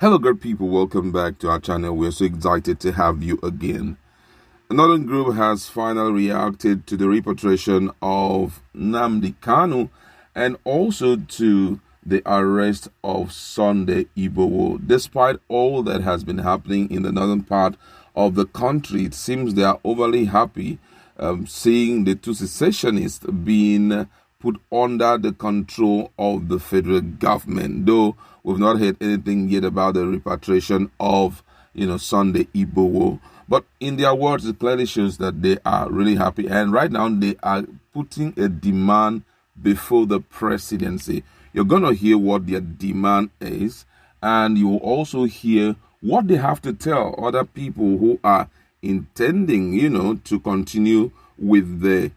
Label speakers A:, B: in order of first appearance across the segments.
A: Hello, good people. Welcome back to our channel. We're so excited to have you again. Another group has finally reacted to the repatriation of Nnamdi Kanu and also to the arrest of Sunday Igboho. Despite all that has been happening in the northern part of the country, it seems they are overly happy seeing the two secessionists being put under the control of the federal government. Though we've not heard anything yet about the repatriation of, Sunday Igboho. But in their words, it clearly shows that they are really happy. And right now, they are putting a demand before the presidency. You're going to hear what their demand is. And you will also hear what they have to tell other people who are intending, to continue with the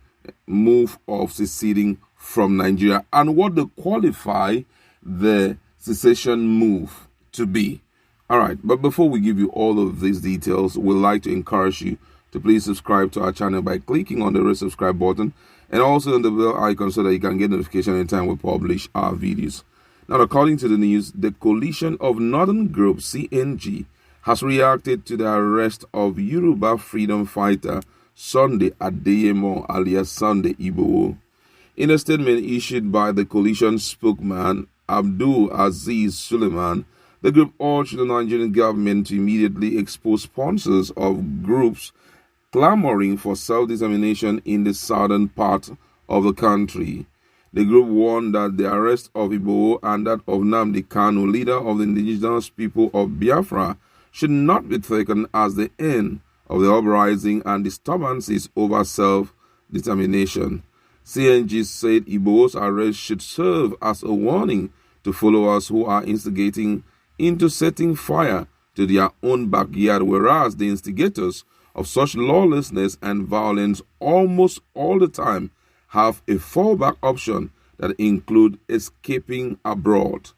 A: move of seceding from Nigeria and what they qualify the secession move to be. All right, but before we give you all of these details, we'd like to encourage you to please subscribe to our channel by clicking on the red subscribe button and also on the bell icon so that you can get notification anytime we publish our videos. Now, according to the news, the coalition of Northern Group CNG has reacted to the arrest of Yoruba freedom fighter Sunday Adeyemo alias Sunday Igboho. In a statement issued by the coalition spokesman Abdul Aziz Suleiman, the group urged the Nigerian government to immediately expose sponsors of groups clamoring for self-determination in the southern part of the country. The group warned that the arrest of Igboho and that of Nnamdi Kanu, leader of the indigenous people of Biafra, should not be taken as the end of the uprising and disturbances over self-determination. CNG said Igboho's arrest should serve as a warning to followers who are instigating into setting fire to their own backyard, whereas the instigators of such lawlessness and violence almost all the time have a fallback option that include escaping abroad.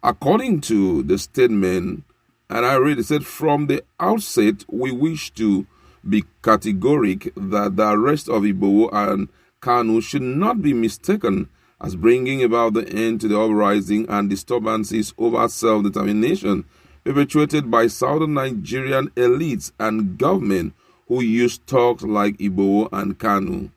A: According to the statement, and I read, it said, from the outset, we wish to be categoric that the arrest of Igboho and Kanu should not be mistaken as bringing about the end to the uprising and disturbances over self-determination perpetuated by southern Nigerian elites and government who use talks like Igboho and Kanu.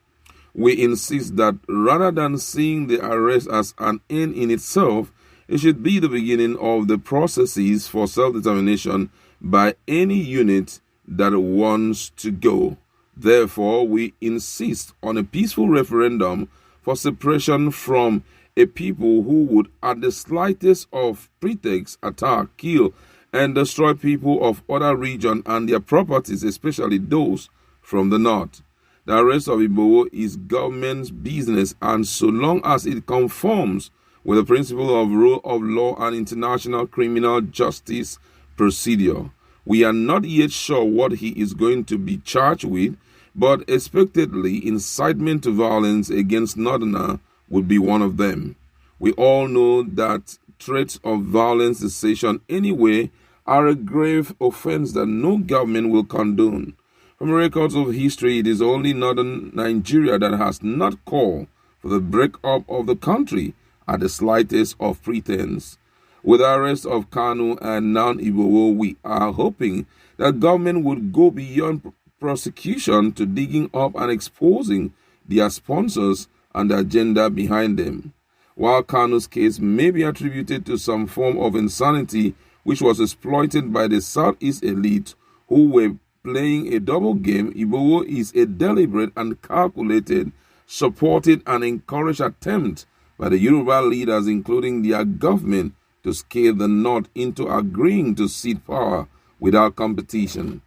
A: We insist that rather than seeing the arrest as an end in itself, it should be the beginning of the processes for self-determination by any unit that wants to go. Therefore, we insist on a peaceful referendum for separation from a people who would, at the slightest of pretext, attack, kill, and destroy people of other regions and their properties, especially those from the north. The arrest of Igboho is government's business, and so long as it conforms with the principle of rule of law and international criminal justice procedure. We are not yet sure what he is going to be charged with, but expectedly incitement to violence against Northerners would be one of them. We all know that threats of violence cessation anyway are a grave offense that no government will condone. From records of history, it is only northern Nigeria that has not called for the breakup of the country at the slightest of pretense. With the arrest of Kanu and now Igboho, we are hoping that government would go beyond prosecution to digging up and exposing their sponsors and the agenda behind them. While Kanu's case may be attributed to some form of insanity which was exploited by the Southeast elite who were playing a double game, Igboho is a deliberate and calculated, supported and encouraged attempt by the Yoruba leaders, including their government, to scare the North into agreeing to cede power without competition.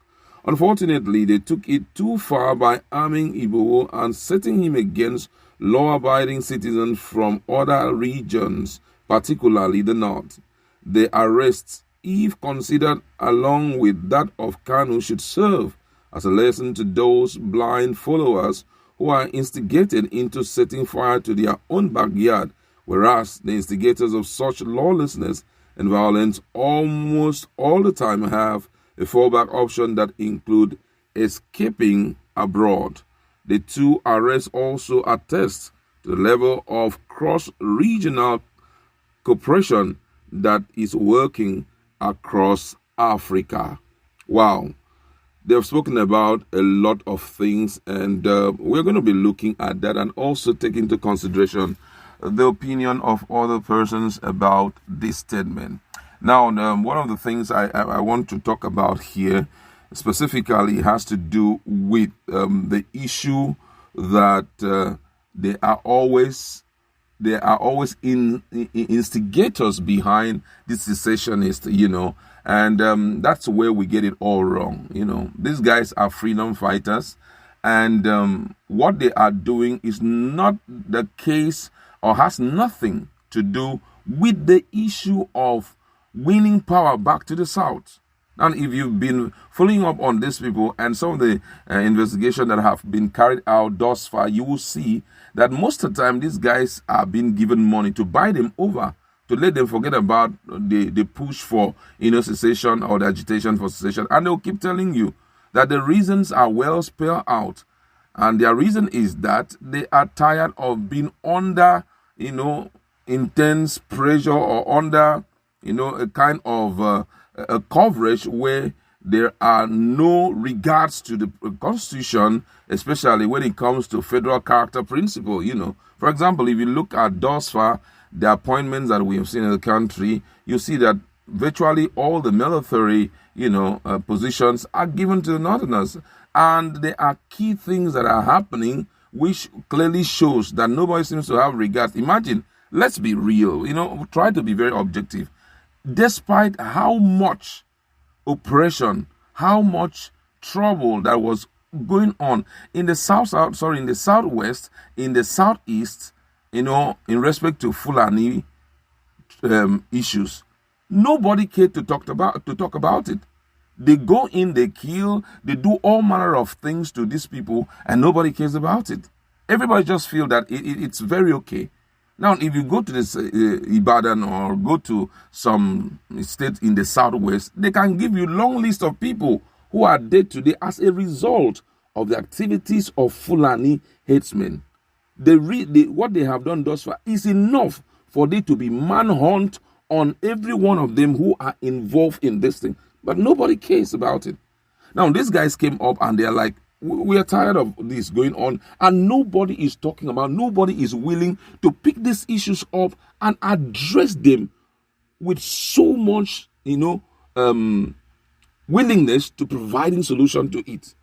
A: Unfortunately, they took it too far by arming Igboho and setting him against law-abiding citizens from other regions, particularly the North. The arrests, if considered along with that of Kanu, should serve as a lesson to those blind followers who are instigated into setting fire to their own backyard, whereas the instigators of such lawlessness and violence almost all the time have a fallback option that include escaping abroad. The two arrests also attest to the level of cross-regional cooperation that is working across Africa. Wow. They've spoken about a lot of things, and we're going to be looking at that and also take into consideration the opinion of other persons about this statement. Now, one of the things I want to talk about here specifically has to do with the issue that they are always instigators behind this secessionist, and that's where we get it all wrong. These guys are freedom fighters, and what they are doing is not the case or has nothing to do with the issue of winning power back to the South. And if you've been following up on these people and some of the investigation that have been carried out thus far, you will see that most of the time these guys are being given money to buy them over, to let them forget about the push for secession or the agitation for secession. And they'll keep telling you that the reasons are well spelled out. And their reason is that they are tired of being under, intense pressure, or under, a kind of a coverage where there are no regards to the Constitution, especially when it comes to federal character principle. For example, if you look at thus far the appointments that we have seen in the country, you see that virtually all the military, positions are given to the Northerners, and there are key things that are happening which clearly shows that nobody seems to have regard. Imagine, let's be real, try to be very objective. Despite how much oppression, how much trouble that was going on in the southwest, in the southeast, in respect to Fulani issues, nobody cared to talk about it. They go in, they kill, they do all manner of things to these people, and nobody cares about it. Everybody just feel that it's very okay. Now, if you go to this Ibadan or go to some state in the southwest, they can give you long list of people who are dead today as a result of the activities of Fulani headsmen. What they have done thus far is enough for they to be manhunt on every one of them who are involved in this thing. But nobody cares about it. Now, these guys came up and they're like, we are tired of this going on, and nobody is talking about, nobody is willing to pick these issues up and address them with so much, willingness to providing solution to it.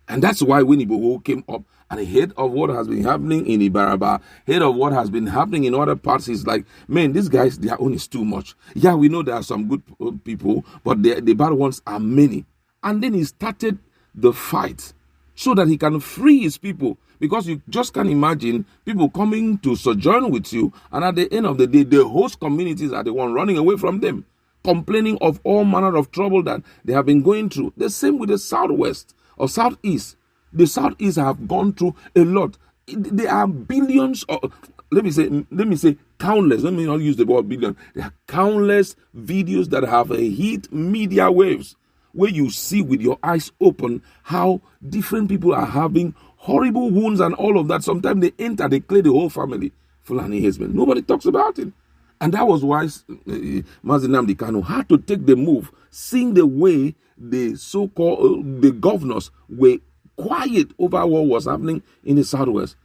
A: And that's why when Igboho came up and ahead of what has been happening in Ibaraba, ahead of what has been happening in other parts, he's like, man, these guys, their own is too much. Yeah, we know there are some good people, but the bad ones are many. And then he started the fight so that he can free his people. Because you just can't imagine people coming to sojourn with you, and at the end of the day, the host communities are the one running away from them, complaining of all manner of trouble that they have been going through. The same with the southwest or southeast. The southeast have gone through a lot. There are billions of, let me say countless, let me not use the word billion. There are countless videos that have hit media waves, where you see with your eyes open how different people are having horrible wounds and all of that. Sometimes they enter, they clear the whole family. Fulani husband. Nobody talks about it. And that was why Nnamdi Kanu had to take the move, seeing the way the so-called the governors were quiet over what was happening in the southwest.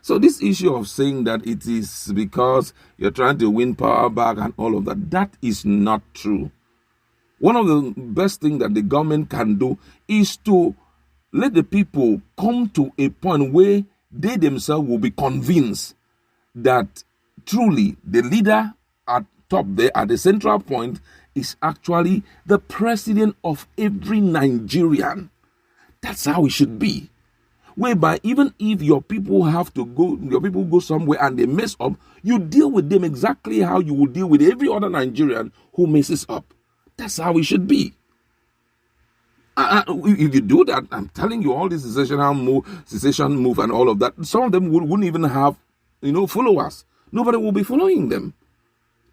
A: So this issue of saying that it is because you're trying to win power back and all of that, that is not true. One of the best things that the government can do is to let the people come to a point where they themselves will be convinced that truly the leader at top there, at the central point, is actually the president of every Nigerian. That's how it should be. Whereby even if your people go somewhere and they mess up, you deal with them exactly how you would deal with every other Nigerian who messes up. That's how it should be. If you do that, I'm telling you, all this secession move and all of that, some of them wouldn't even have, followers. Nobody will be following them.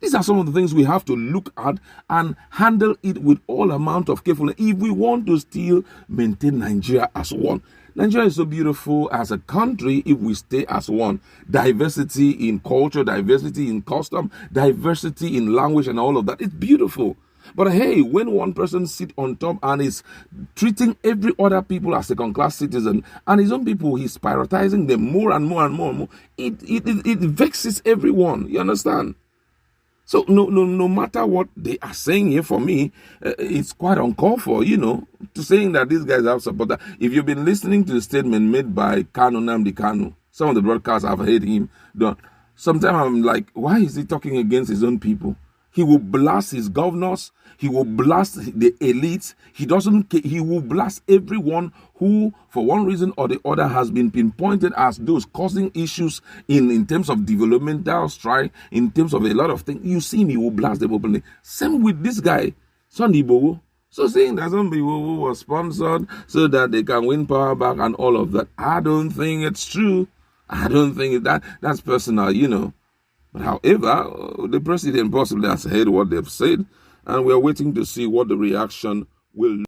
A: These are some of the things we have to look at and handle it with all amount of carefulness if we want to still maintain Nigeria as one. Nigeria is so beautiful as a country if we stay as one. Diversity in culture, diversity in custom, diversity in language and all of that. It's beautiful. But hey, when one person sits on top and is treating every other people as second-class citizen, and his own people, he's prioritizing them more and more and more and more, it vexes everyone. You understand? So no matter what they are saying here, for me, it's quite uncalled for, to saying that these guys have support. If you've been listening to the statement made by Nnamdi Kanu, some of the broadcasts I've heard him done, sometimes I'm like, why is he talking against his own people? He will blast his governors. He will blast the elites. He doesn't care. He will blast everyone who, for one reason or the other, has been pinpointed as those causing issues in terms of developmental strife, in terms of a lot of things. You see him, he will blast them openly. Same with this guy, Igboho. So saying that some people who were sponsored so that they can win power back and all of that, I don't think it's true. I don't think that's personal, But however, the president possibly has heard what they've said, and we're waiting to see what the reaction will